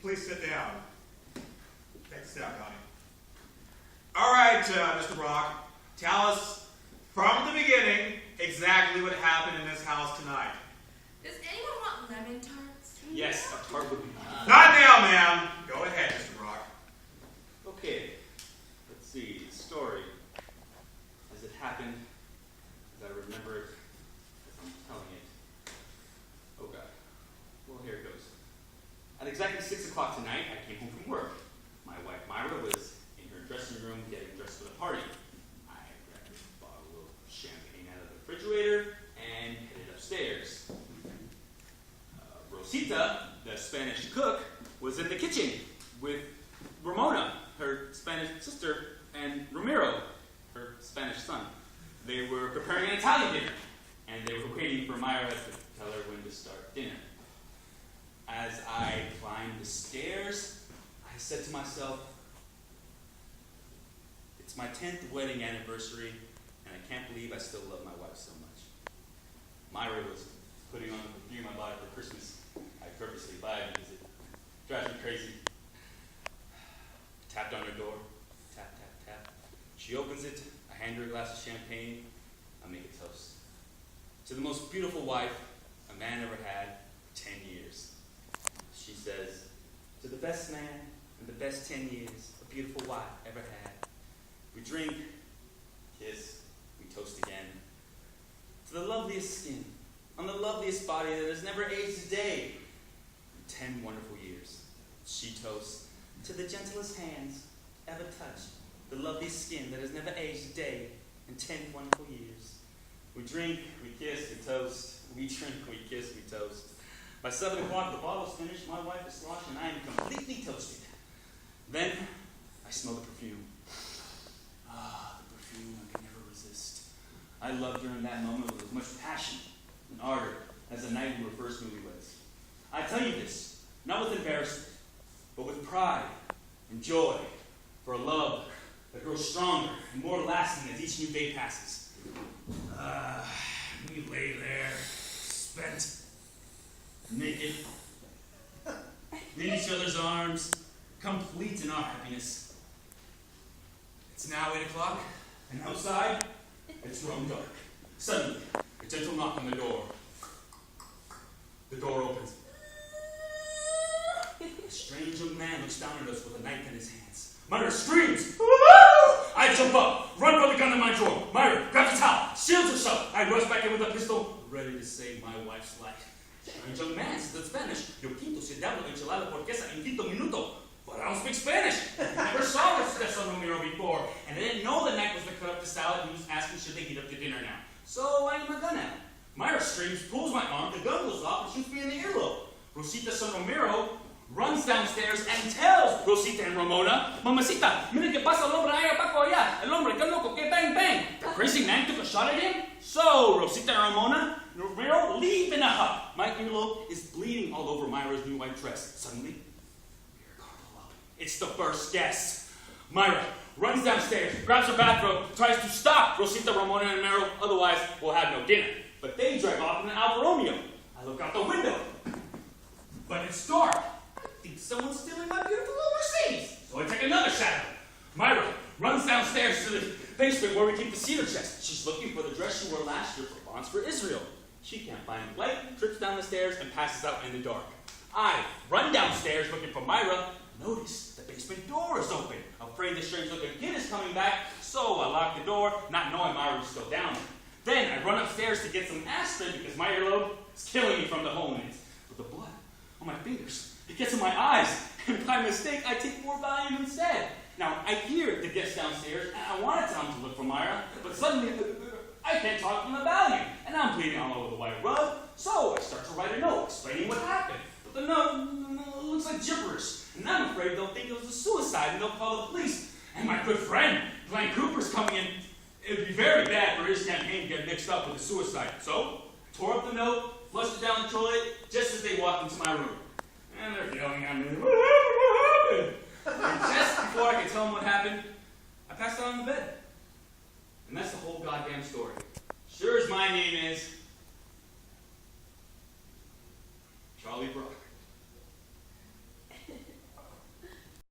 Please sit down. Take a sit down, Connie. All right, Mr. Brock, tell us from the beginning exactly what happened in this house tonight. Does anyone want lemon tarts? Yes, a tart would be fine. Not now, ma'am. Go ahead, Mr. Brock. Okay, let's see. The story, as it happened, as I remember it, as I'm telling it. Oh God. Well, here it goes. At exactly 6 o'clock tonight, I came home from work. My wife Myra was in her dressing room getting dressed for the party. I grabbed a bottle of champagne out of the refrigerator and headed upstairs. Rosita, the Spanish cook, was in the kitchen with Ramona, her Spanish sister, and Ramiro, her Spanish son. They were preparing an Italian dinner, and they were waiting for Myra to tell her when to start dinner. As I climbed the stairs, I said to myself, it's my 10th wedding anniversary, and I can't believe I still love my wife so much. Myra was putting on the perfume I bought for Christmas. I purposely buy it because it drives me crazy. Tapped on her door. Tap, tap, tap. She opens it. I hand her a glass of champagne. I make a toast. To the most beautiful wife a man ever had for 10 years. She says, to the best man in the best 10 years a beautiful wife ever had. We drink, kiss, we toast again. To the loveliest skin, on the loveliest body that has never aged a day. 10 wonderful years. She toasts, to the gentlest hands ever touched, the loveliest skin that has never aged a day in 10 wonderful years. We drink, we kiss, we toast. We drink, we kiss, we toast. By 7 o'clock, the bottle's finished, my wife is sloshed, and I am completely toasted. Then, I smell the perfume. Ah, the perfume I can never resist. I loved her in that moment with as much passion and ardor as the night we were first newlyweds. I tell you this, not with embarrassment, but with pride and joy for a love that grows stronger and more lasting as each new day passes. We lay there, spent, naked, in each other's arms, complete in our happiness. It's now 8 o'clock, and outside, it's grown dark. Suddenly, a gentle knock on the door. The door opens. A strange young man looks down at us with a knife in his hands. Myra screams. I jump up, run for the gun in my drawer. Myra grabs a towel, shields herself. I rush back in with a pistol, ready to save my wife's life. Strange young man says in Spanish, Yo quinto se diablo enchilada porquesa en quinto minuto. But I don't speak Spanish. I never saw this on Ramiro before, and I didn't know the knife was to cut up the salad. He was asking should they heat up the dinner now. So I get my gun out. Myra screams, pulls my arm, the gun goes off, and shoots me in the earlobe. Rosita San Ramiro runs downstairs and tells Rosita and Ramona, Mamacita, mire que pasa el hombre allá abajo allá, el hombre que loco, que bang bang. The crazy man took a shot at him. So Rosita and Ramona and Ramiro leave in a huff. My earlobe is bleeding all over Myra's new white dress. Suddenly, it's the first guest. Myra runs downstairs, grabs her bathrobe, tries to stop Rosita, Ramona, and Mero, otherwise we'll have no dinner. But they drive off in an Alfa Romeo. I look out the window, but it's dark. I think someone's stealing my beautiful overseas. So I take another shadow. Myra runs downstairs to the basement where we keep the cedar chest. She's looking for the dress she wore last year for Bonds for Israel. She can't find the light, trips down the stairs, and passes out in the dark. I run downstairs looking for Myra. Notice the basement door is open. Afraid the strange-looking kid is coming back, so I lock the door, not knowing Myra was still down there. Then I run upstairs to get some aspirin because my earlobe is killing me from the hole in it. But the blood on my fingers, it gets in my eyes, and by mistake, I take more Valium instead. Now, I hear the guests downstairs, and I want to tell them to look for Myra, but suddenly, I can't talk from the Valium, and I'm bleeding all over the white rug, so I start to write a note explaining what happened. But the note looks like gibberish, and I'm afraid they'll think it was a suicide, and they'll call the police. And my good friend, Glenn Cooper's coming in. It'd be very bad for his campaign to get mixed up with a suicide. So, I tore up the note, flushed it down the toilet, just as they walked into my room. And they're yelling at me, what happened? And just before I could tell them what happened, I passed out on the bed. And that's the whole goddamn story. Sure as my name is,